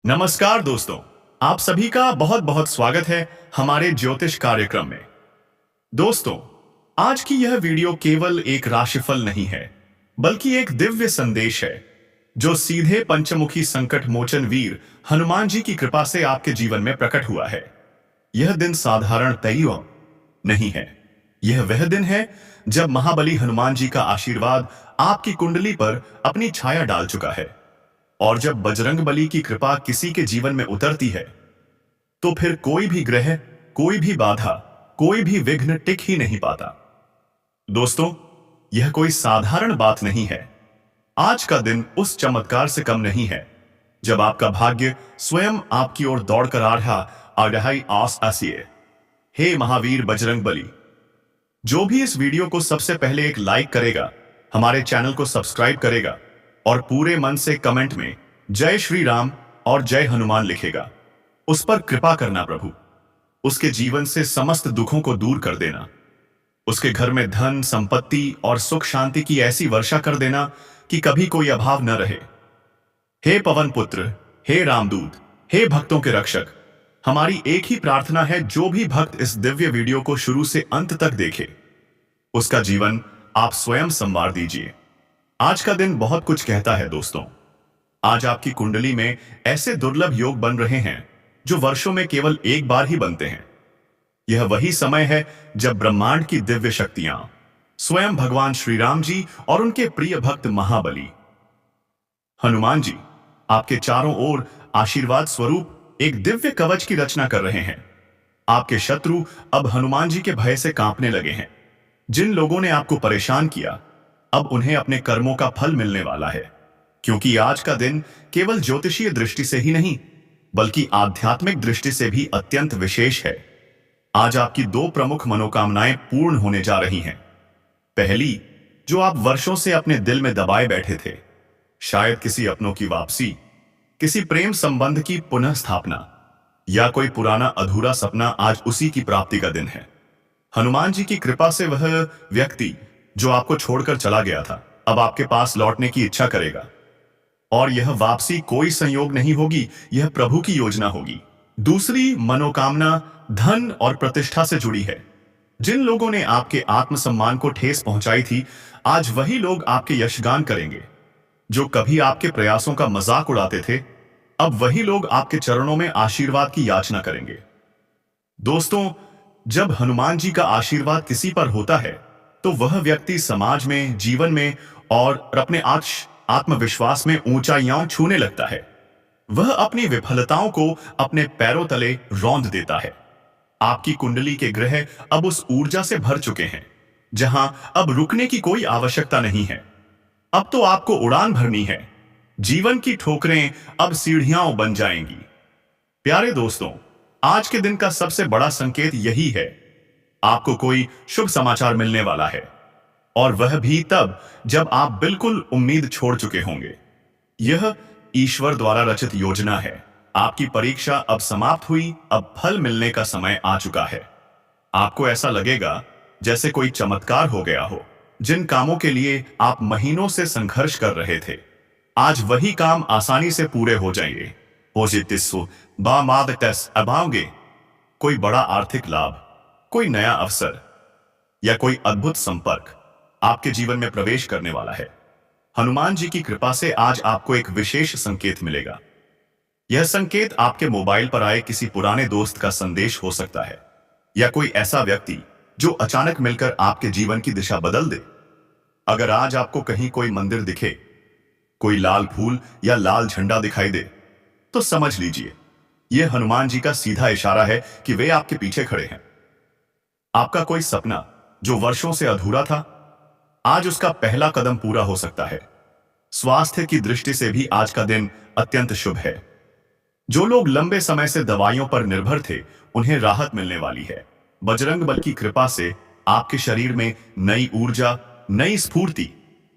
नमस्कार दोस्तों, आप सभी का बहुत बहुत स्वागत है हमारे ज्योतिष कार्यक्रम में। दोस्तों, आज की यह वीडियो केवल एक राशिफल नहीं है, बल्कि एक दिव्य संदेश है जो सीधे पंचमुखी संकट मोचन वीर हनुमान जी की कृपा से आपके जीवन में प्रकट हुआ है। यह दिन साधारण तैयार नहीं है। यह वह दिन है जब महाबली हनुमान जी का आशीर्वाद आपकी कुंडली पर अपनी छाया डाल चुका है। और जब बजरंगबली की कृपा किसी के जीवन में उतरती है तो फिर कोई भी ग्रह, कोई भी बाधा, कोई भी विघ्न टिक ही नहीं पाता। दोस्तों, यह कोई साधारण बात नहीं है। आज का दिन उस चमत्कार से कम नहीं है जब आपका भाग्य स्वयं आपकी ओर दौड़कर आ रहा आस आसिए। हे महावीर बजरंगबली, जो भी इस वीडियो को सबसे पहले एक लाइक करेगा, हमारे चैनल को सब्सक्राइब करेगा और पूरे मन से कमेंट में जय श्री राम और जय हनुमान लिखेगा, उस पर कृपा करना प्रभु। उसके जीवन से समस्त दुखों को दूर कर देना। उसके घर में धन, संपत्ति और सुख शांति की ऐसी वर्षा कर देना कि कभी कोई अभाव न रहे। हे पवन पुत्र, हे रामदूत, हे भक्तों के रक्षक, हमारी एक ही प्रार्थना है, जो भी भक्त इस दिव्य वीडियो को शुरू से अंत तक देखे, उसका जीवन आप स्वयं संवार दीजिए। आज का दिन बहुत कुछ कहता है दोस्तों। आज आपकी कुंडली में ऐसे दुर्लभ योग बन रहे हैं जो वर्षों में केवल एक बार ही बनते हैं। यह वही समय है जब ब्रह्मांड की दिव्य शक्तियां, स्वयं भगवान श्री राम जी और उनके प्रिय भक्त महाबली हनुमान जी आपके चारों ओर आशीर्वाद स्वरूप एक दिव्य कवच की रचना कर रहे हैं। आपके शत्रु अब हनुमान जी के भय से कांपने लगे हैं। जिन लोगों ने आपको परेशान किया, अब उन्हें अपने कर्मों का फल मिलने वाला है, क्योंकि आज का दिन केवल ज्योतिषीय दृष्टि से ही नहीं, बल्कि आध्यात्मिक दृष्टि से भी अत्यंत विशेष है। आज आपकी दो प्रमुख मनोकामनाएं पूर्ण होने जा रही हैं। पहली, जो आप वर्षों से अपने दिल में दबाए बैठे थे, शायद किसी अपनों की वापसी, किसी प्रेम संबंध की पुनः स्थापना या कोई पुराना अधूरा सपना, आज उसी की प्राप्ति का दिन है। हनुमान जी की कृपा से वह व्यक्ति जो आपको छोड़कर चला गया था, अब आपके पास लौटने की इच्छा करेगा। और यह वापसी कोई संयोग नहीं होगी, यह प्रभु की योजना होगी। दूसरी मनोकामना धन और प्रतिष्ठा से जुड़ी है। जिन लोगों ने आपके आत्मसम्मान को ठेस पहुंचाई थी, आज वही लोग आपके यशगान करेंगे। जो कभी आपके प्रयासों का मजाक उड़ाते थे, अब वही लोग आपके चरणों में आशीर्वाद की याचना करेंगे। दोस्तों, जब हनुमान जी का आशीर्वाद किसी पर होता है तो वह व्यक्ति समाज में, जीवन में और अपने आत्मविश्वास में ऊंचाइयां छूने लगता है। वह अपनी विफलताओं को अपने पैरों तले रौंद देता है। आपकी कुंडली के ग्रह अब उस ऊर्जा से भर चुके हैं जहां अब रुकने की कोई आवश्यकता नहीं है। अब तो आपको उड़ान भरनी है। जीवन की ठोकरें अब सीढ़ियां बन जाएंगी। प्यारे दोस्तों, आज के दिन का सबसे बड़ा संकेत यही है, आपको कोई शुभ समाचार मिलने वाला है, और वह भी तब जब आप बिल्कुल उम्मीद छोड़ चुके होंगे। यह ईश्वर द्वारा रचित योजना है। आपकी परीक्षा अब समाप्त हुई, अब फल मिलने का समय आ चुका है। आपको ऐसा लगेगा जैसे कोई चमत्कार हो गया हो। जिन कामों के लिए आप महीनों से संघर्ष कर रहे थे, आज वही काम आसानी से पूरे हो जाएंगे। अभाओगे कोई बड़ा आर्थिक लाभ, कोई नया अवसर या कोई अद्भुत संपर्क आपके जीवन में प्रवेश करने वाला है। हनुमान जी की कृपा से आज आपको एक विशेष संकेत मिलेगा। यह संकेत आपके मोबाइल पर आए किसी पुराने दोस्त का संदेश हो सकता है, या कोई ऐसा व्यक्ति जो अचानक मिलकर आपके जीवन की दिशा बदल दे। अगर आज आपको कहीं कोई मंदिर दिखे, कोई लाल फूल या लाल झंडा दिखाई दे, तो समझ लीजिए यह हनुमान जी का सीधा इशारा है कि वे आपके पीछे खड़े हैं। आपका कोई सपना जो वर्षों से अधूरा था, आज उसका पहला कदम पूरा हो सकता है। स्वास्थ्य की दृष्टि से भी आज का दिन अत्यंत शुभ है। जो लोग लंबे समय से दवाइयों पर निर्भर थे, उन्हें राहत मिलने वाली है। बजरंगबली की कृपा से आपके शरीर में नई ऊर्जा, नई स्फूर्ति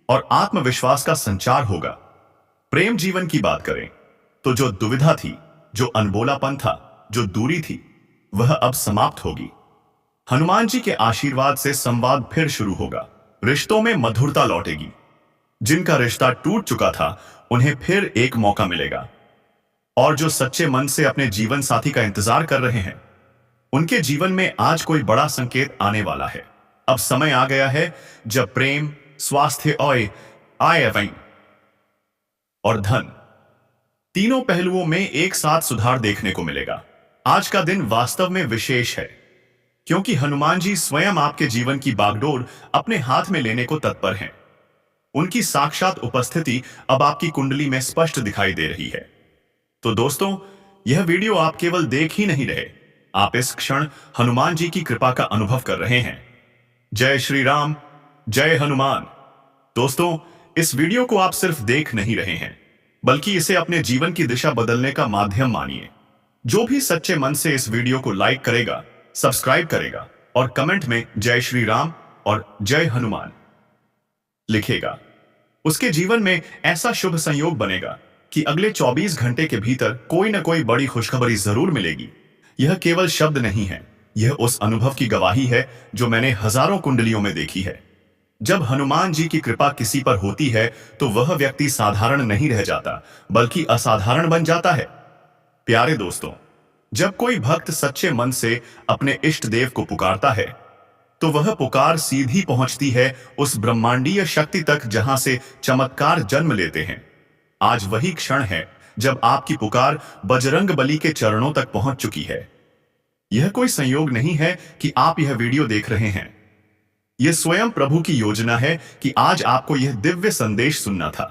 और आत्मविश्वास का संचार होगा। प्रेम जीवन की बात करें तो जो दुविधा थी, जो अनबोलापन था, जो दूरी थी, वह अब समाप्त होगी। हनुमान जी के आशीर्वाद से संवाद फिर शुरू होगा। रिश्तों में मधुरता लौटेगी। जिनका रिश्ता टूट चुका था, उन्हें फिर एक मौका मिलेगा। और जो सच्चे मन से अपने जीवन साथी का इंतजार कर रहे हैं, उनके जीवन में आज कोई बड़ा संकेत आने वाला है। अब समय आ गया है जब प्रेम, स्वास्थ्य और आय और धन तीनों पहलुओं में एक साथ सुधार देखने को मिलेगा। आज का दिन वास्तव में विशेष है, क्योंकि हनुमान जी स्वयं आपके जीवन की बागडोर अपने हाथ में लेने को तत्पर हैं। उनकी साक्षात उपस्थिति अब आपकी कुंडली में स्पष्ट दिखाई दे रही है। तो दोस्तों, यह वीडियो आप केवल देख ही नहीं रहे, आप इस क्षण हनुमान जी की कृपा का अनुभव कर रहे हैं। जय श्री राम, जय हनुमान। दोस्तों, इस वीडियो को आप सिर्फ देख नहीं रहे हैं, बल्कि इसे अपने जीवन की दिशा बदलने का माध्यम मानिए। जो भी सच्चे मन से इस वीडियो को लाइक करेगा, सब्सक्राइब करेगा और कमेंट में जय श्री राम और जय हनुमान लिखेगा, उसके जीवन में ऐसा शुभ संयोग बनेगा कि अगले 24 घंटे के भीतर कोई न कोई बड़ी खुशखबरी जरूर मिलेगी। यह केवल शब्द नहीं है, यह उस अनुभव की गवाही है जो मैंने हजारों कुंडलियों में देखी है। जब हनुमान जी की कृपा किसी पर होती है तो वह व्यक्ति साधारण नहीं रह जाता, बल्कि असाधारण बन जाता है। प्यारे दोस्तों, जब कोई भक्त सच्चे मन से अपने इष्ट देव को पुकारता है, तो वह पुकार सीधी पहुंचती है उस ब्रह्मांडीय शक्ति तक जहां से चमत्कार जन्म लेते हैं। आज वही क्षण है जब आपकी पुकार बजरंग बली के चरणों तक पहुंच चुकी है। यह कोई संयोग नहीं है कि आप यह वीडियो देख रहे हैं। यह स्वयं प्रभु की योजना है कि आज आपको यह दिव्य संदेश सुनना था।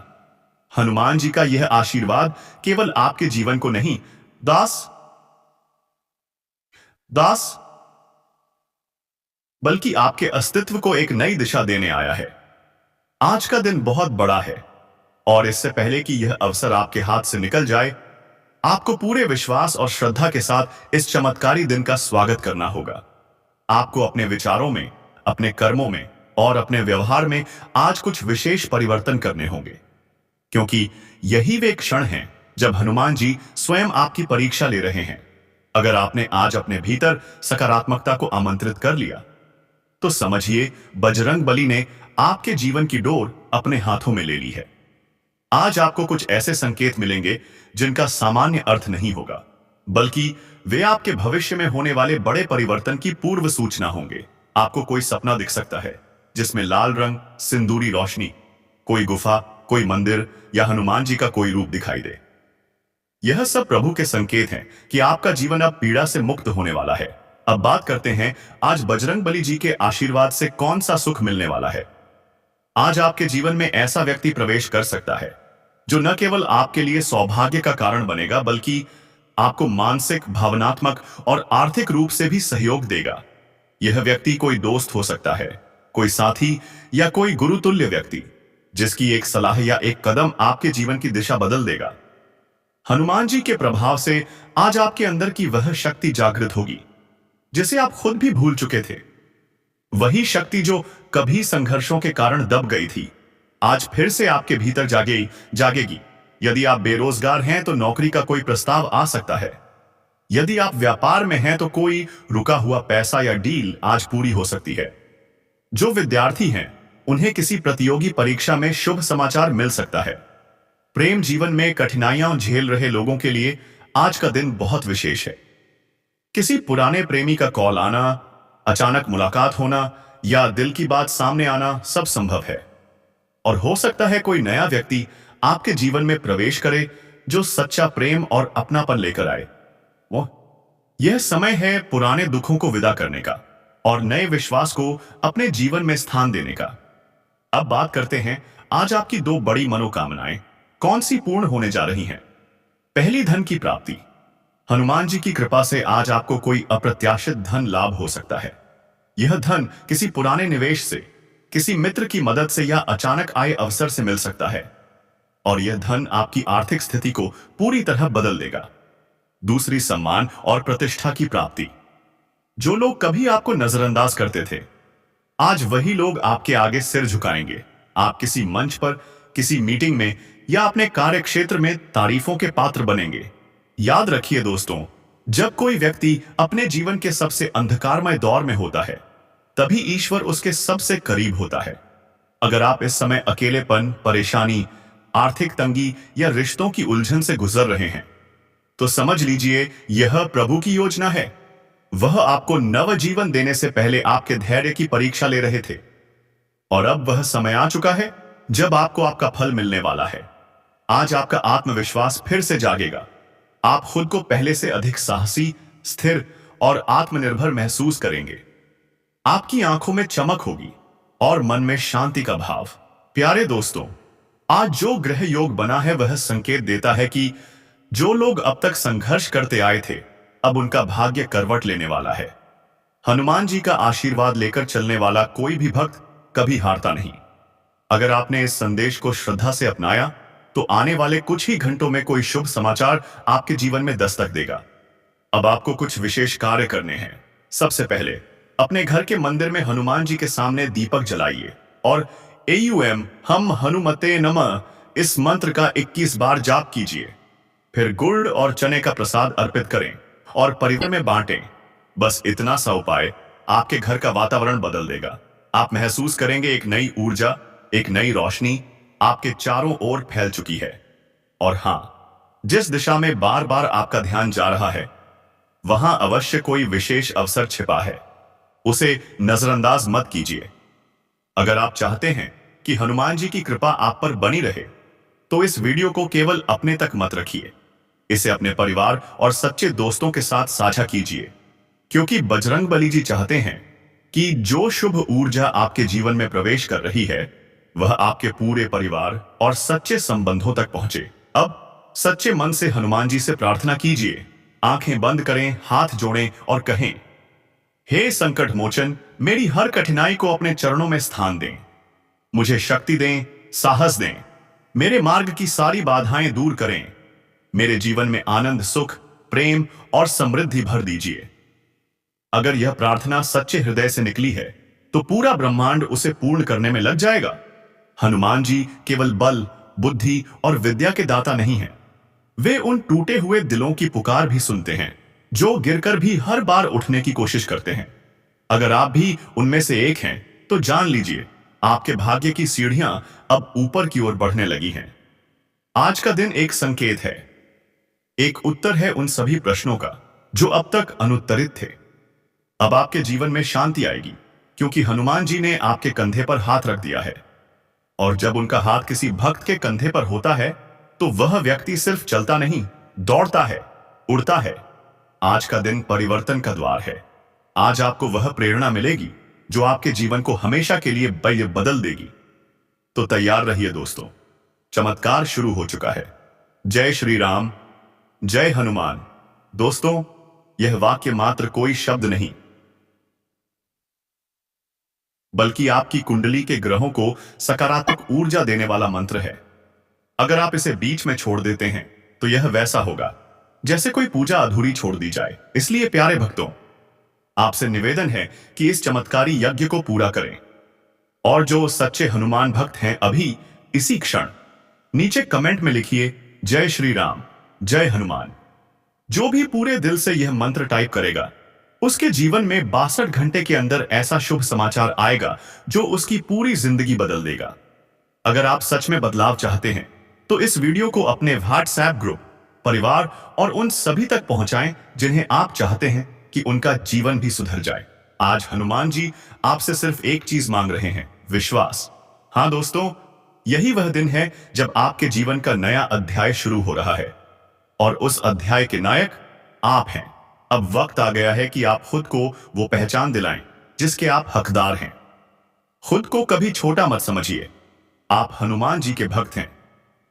हनुमान जी का यह आशीर्वाद केवल आपके जीवन को नहीं, दास बल्कि आपके अस्तित्व को एक नई दिशा देने आया है। आज का दिन बहुत बड़ा है, और इससे पहले कि यह अवसर आपके हाथ से निकल जाए, आपको पूरे विश्वास और श्रद्धा के साथ इस चमत्कारी दिन का स्वागत करना होगा। आपको अपने विचारों में, अपने कर्मों में और अपने व्यवहार में आज कुछ विशेष परिवर्तन करने होंगे, क्योंकि यही वे क्षण हैं जब हनुमान जी स्वयं आपकी परीक्षा ले रहे हैं। अगर आपने आज अपने भीतर सकारात्मकता को आमंत्रित कर लिया, तो समझिए बजरंग बली ने आपके जीवन की डोर अपने हाथों में ले ली है। आज आपको कुछ ऐसे संकेत मिलेंगे जिनका सामान्य अर्थ नहीं होगा, बल्कि वे आपके भविष्य में होने वाले बड़े परिवर्तन की पूर्व सूचना होंगे। आपको कोई सपना दिख सकता है जिसमें लाल रंग, सिंदूरी रोशनी, कोई गुफा, कोई मंदिर या हनुमान जी का कोई रूप दिखाई दे। यह सब प्रभु के संकेत हैं कि आपका जीवन अब पीड़ा से मुक्त होने वाला है। अब बात करते हैं आज बजरंग बली जी के आशीर्वाद से कौन सा सुख मिलने वाला है। आज आपके जीवन में ऐसा व्यक्ति प्रवेश कर सकता है जो न केवल आपके लिए सौभाग्य का कारण बनेगा, बल्कि आपको मानसिक, भावनात्मक और आर्थिक रूप से भी सहयोग देगा। यह व्यक्ति कोई दोस्त हो सकता है, कोई साथी या कोई गुरुतुल्य व्यक्ति, जिसकी एक सलाह या एक कदम आपके जीवन की दिशा बदल देगा। हनुमान जी के प्रभाव से आज आपके अंदर की वह शक्ति जागृत होगी जिसे आप खुद भी भूल चुके थे। वही शक्ति जो कभी संघर्षों के कारण दब गई थी, आज फिर से आपके भीतर जागेगी। यदि आप बेरोजगार हैं तो नौकरी का कोई प्रस्ताव आ सकता है। यदि आप व्यापार में हैं तो कोई रुका हुआ पैसा या डील आज पूरी हो सकती है। जो विद्यार्थी हैं, उन्हें किसी प्रतियोगी परीक्षा में शुभ समाचार मिल सकता है। प्रेम जीवन में कठिनाइयां झेल रहे लोगों के लिए आज का दिन बहुत विशेष है। किसी पुराने प्रेमी का कॉल आना, अचानक मुलाकात होना या दिल की बात सामने आना सब संभव है। और हो सकता है कोई नया व्यक्ति आपके जीवन में प्रवेश करे जो सच्चा प्रेम और अपनापन लेकर आए। यह समय है पुराने दुखों को विदा करने का और नए विश्वास को अपने जीवन में स्थान देने का। अब बात करते हैं आज आपकी दो बड़ी मनोकामनाएं कौन सी पूर्ण होने जा रही हैं। पहली, धन की प्राप्ति। हनुमान जी की कृपा से आज आपको कोई अप्रत्याशित धन लाभ हो सकता है। यह धन किसी पुराने निवेश से, किसी मित्र की मदद से या अचानक आए अवसर से मिल सकता है, और यह धन आपकी आर्थिक स्थिति को पूरी तरह बदल देगा। दूसरी, सम्मान और प्रतिष्ठा की प्राप्ति। जो लोग कभी आपको नजरअंदाज करते थे, आज वही लोग आपके आगे सिर झुकाएंगे। आप किसी मंच पर, किसी मीटिंग में या अपने कार्य क्षेत्र में तारीफों के पात्र बनेंगे। याद रखिए दोस्तों, जब कोई व्यक्ति अपने जीवन के सबसे अंधकारमय दौर में होता है, तभी ईश्वर उसके सबसे करीब होता है। अगर आप इस समय अकेलेपन, परेशानी, आर्थिक तंगी या रिश्तों की उलझन से गुजर रहे हैं, तो समझ लीजिए यह प्रभु की योजना है। वह आपको नव जीवन देने से पहले आपके धैर्य की परीक्षा ले रहे थे, और अब वह समय आ चुका है जब आपको आपका फल मिलने वाला है। आज आपका आत्मविश्वास फिर से जागेगा। आप खुद को पहले से अधिक साहसी, स्थिर और आत्मनिर्भर महसूस करेंगे। आपकी आंखों में चमक होगी और मन में शांति का भाव। प्यारे दोस्तों, आज जो ग्रह योग बना है वह संकेत देता है कि जो लोग अब तक संघर्ष करते आए थे, अब उनका भाग्य करवट लेने वाला है। हनुमान जी का आशीर्वाद लेकर चलने वाला कोई भी भक्त कभी हारता नहीं। अगर आपने इस संदेश को श्रद्धा से अपनाया तो आने वाले कुछ ही घंटों में कोई शुभ समाचार आपके जीवन में दस्तक देगा। अब आपको कुछ विशेष कार्य करने हैं। सबसे पहले अपने घर के मंदिर में हनुमान जी के सामने दीपक जलाइए और एयूएम हम हनुमते नमः इस मंत्र का 21 बार जाप कीजिए। फिर गुड़ और चने का प्रसाद अर्पित करें और परिवार में बांटें। बस इतना सा उपाय आपके घर का वातावरण बदल देगा। आप महसूस करेंगे एक नई ऊर्जा, एक नई रोशनी आपके चारों ओर फैल चुकी है। और हां, जिस दिशा में बार बार आपका ध्यान जा रहा है, वहां अवश्य कोई विशेष अवसर छिपा है। उसे नजरअंदाज मत कीजिए। अगर आप चाहते हैं कि हनुमान जी की कृपा आप पर बनी रहे, तो इस वीडियो को केवल अपने तक मत रखिए। इसे अपने परिवार और सच्चे दोस्तों के साथ साझा कीजिए, क्योंकि बजरंगबली जी चाहते हैं कि जो शुभ ऊर्जा आपके जीवन में प्रवेश कर रही है, वह आपके पूरे परिवार और सच्चे संबंधों तक पहुंचे। अब सच्चे मन से हनुमान जी से प्रार्थना कीजिए। आंखें बंद करें, हाथ जोड़ें और कहें, हे संकट मोचन, मेरी हर कठिनाई को अपने चरणों में स्थान दें। मुझे शक्ति दें, साहस दें। मेरे मार्ग की सारी बाधाएं दूर करें। मेरे जीवन में आनंद, सुख, प्रेम और समृद्धि भर दीजिए। अगर यह प्रार्थना सच्चे हृदय से निकली है, तो पूरा ब्रह्मांड उसे पूर्ण करने में लग जाएगा। हनुमान जी केवल बल, बुद्धि और विद्या के दाता नहीं हैं। वे उन टूटे हुए दिलों की पुकार भी सुनते हैं, जो गिरकर भी हर बार उठने की कोशिश करते हैं। अगर आप भी उनमें से एक हैं, तो जान लीजिए आपके भाग्य की सीढ़ियां अब ऊपर की ओर बढ़ने लगी हैं। आज का दिन एक संकेत है, एक उत्तर है उन सभी प्रश्नों का जो अब तक अनुत्तरित थे। अब आपके जीवन में शांति आएगी, क्योंकि हनुमान जी ने आपके कंधे पर हाथ रख दिया है। और जब उनका हाथ किसी भक्त के कंधे पर होता है, तो वह व्यक्ति सिर्फ चलता नहीं, दौड़ता है, उड़ता है। आज का दिन परिवर्तन का द्वार है। आज आपको वह प्रेरणा मिलेगी जो आपके जीवन को हमेशा के लिए बदल देगी। तो तैयार रहिए दोस्तों, चमत्कार शुरू हो चुका है। जय श्री राम, जय हनुमान। दोस्तों, यह वाक्य मात्र कोई शब्द नहीं, बल्कि आपकी कुंडली के ग्रहों को सकारात्मक ऊर्जा देने वाला मंत्र है। अगर आप इसे बीच में छोड़ देते हैं, तो यह वैसा होगा जैसे कोई पूजा अधूरी छोड़ दी जाए। इसलिए प्यारे भक्तों, आपसे निवेदन है कि इस चमत्कारी यज्ञ को पूरा करें। और जो सच्चे हनुमान भक्त हैं, अभी इसी क्षण नीचे कमेंट में लिखिए, जय श्री राम, जय हनुमान। जो भी पूरे दिल से यह मंत्र टाइप करेगा, उसके जीवन में 62 घंटे के अंदर ऐसा शुभ समाचार आएगा जो उसकी पूरी जिंदगी बदल देगा। अगर आप सच में बदलाव चाहते हैं, तो इस वीडियो को अपने व्हाट्सएप ग्रुप, परिवार और उन सभी तक पहुंचाएं जिन्हें आप चाहते हैं कि उनका जीवन भी सुधर जाए। आज हनुमान जी आपसे सिर्फ एक चीज मांग रहे हैं, विश्वास। हां दोस्तों, यही वह दिन है जब आपके जीवन का नया अध्याय शुरू हो रहा है, और उस अध्याय के नायक आप हैं। अब वक्त आ गया है कि आप खुद को वो पहचान दिलाएं जिसके आप हकदार हैं। खुद को कभी छोटा मत समझिए। आप हनुमान जी के भक्त हैं।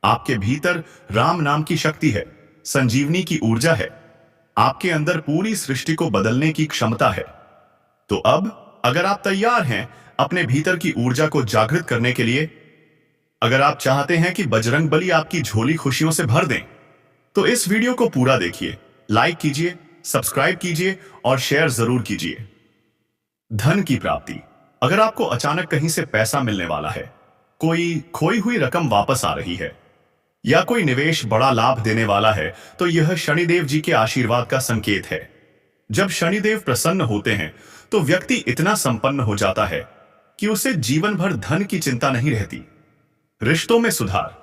आपके भीतर राम नाम की शक्ति है, संजीवनी की ऊर्जा है। आपके अंदर पूरी सृष्टि को बदलने की क्षमता है। तो अब अगर आप तैयार हैं अपने भीतर की ऊर्जा को जागृत करने के लिए, अगर आप चाहते हैं कि बजरंगबली आपकी झोली खुशियों से भर दें, तो इस वीडियो को पूरा देखिए, लाइक कीजिए, सब्सक्राइब कीजिए और शेयर जरूर कीजिए। धन की प्राप्ति। अगर आपको अचानक कहीं से पैसा मिलने वाला है, कोई खोई हुई रकम वापस आ रही है, या कोई निवेश बड़ा लाभ देने वाला है, तो यह शनिदेव जी के आशीर्वाद का संकेत है। जब शनिदेव प्रसन्न होते हैं, तो व्यक्ति इतना संपन्न हो जाता है कि उसे जीवन भर धन की चिंता नहीं रहती। रिश्तों में सुधार।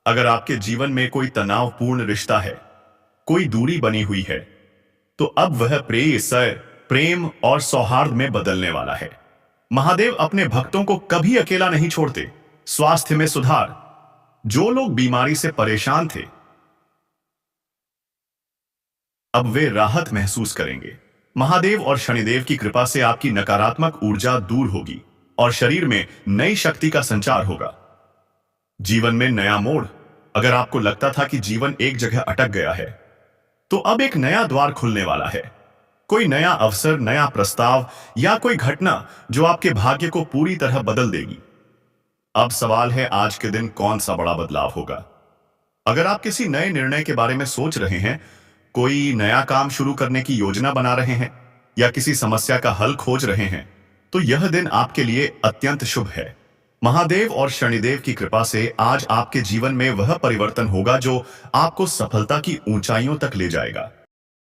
अगर आपके जीवन में कोई तनावपूर्ण रिश्ता है, कोई दूरी बनी हुई है, तो अब वह प्रेयसय, प्रेम और सौहार्द में बदलने वाला है। महादेव अपने भक्तों को कभी अकेला नहीं छोड़ते। स्वास्थ्य में सुधार, जो लोग बीमारी से परेशान थे, अब वे राहत महसूस करेंगे। महादेव और शनिदेव की कृपा से आपकी नकारात्मक ऊर्जा दूर होगी और शरीर में नई शक्ति का संचार होगा। जीवन में नया मोड़, अगर आपको लगता था कि जीवन एक जगह अटक गया है, तो अब एक नया द्वार खुलने वाला है। कोई नया अवसर, नया प्रस्ताव या कोई घटना जो आपके भाग्य को पूरी तरह बदल देगी। अब सवाल है, आज के दिन कौन सा बड़ा बदलाव होगा? अगर आप किसी नए निर्णय के बारे में सोच रहे हैं, कोई नया काम शुरू करने की योजना बना रहे हैं या किसी समस्या का हल खोज रहे हैं, तो यह दिन आपके लिए अत्यंत शुभ है। महादेव और शनिदेव की कृपा से आज आपके जीवन में वह परिवर्तन होगा जो आपको सफलता की ऊंचाइयों तक ले जाएगा।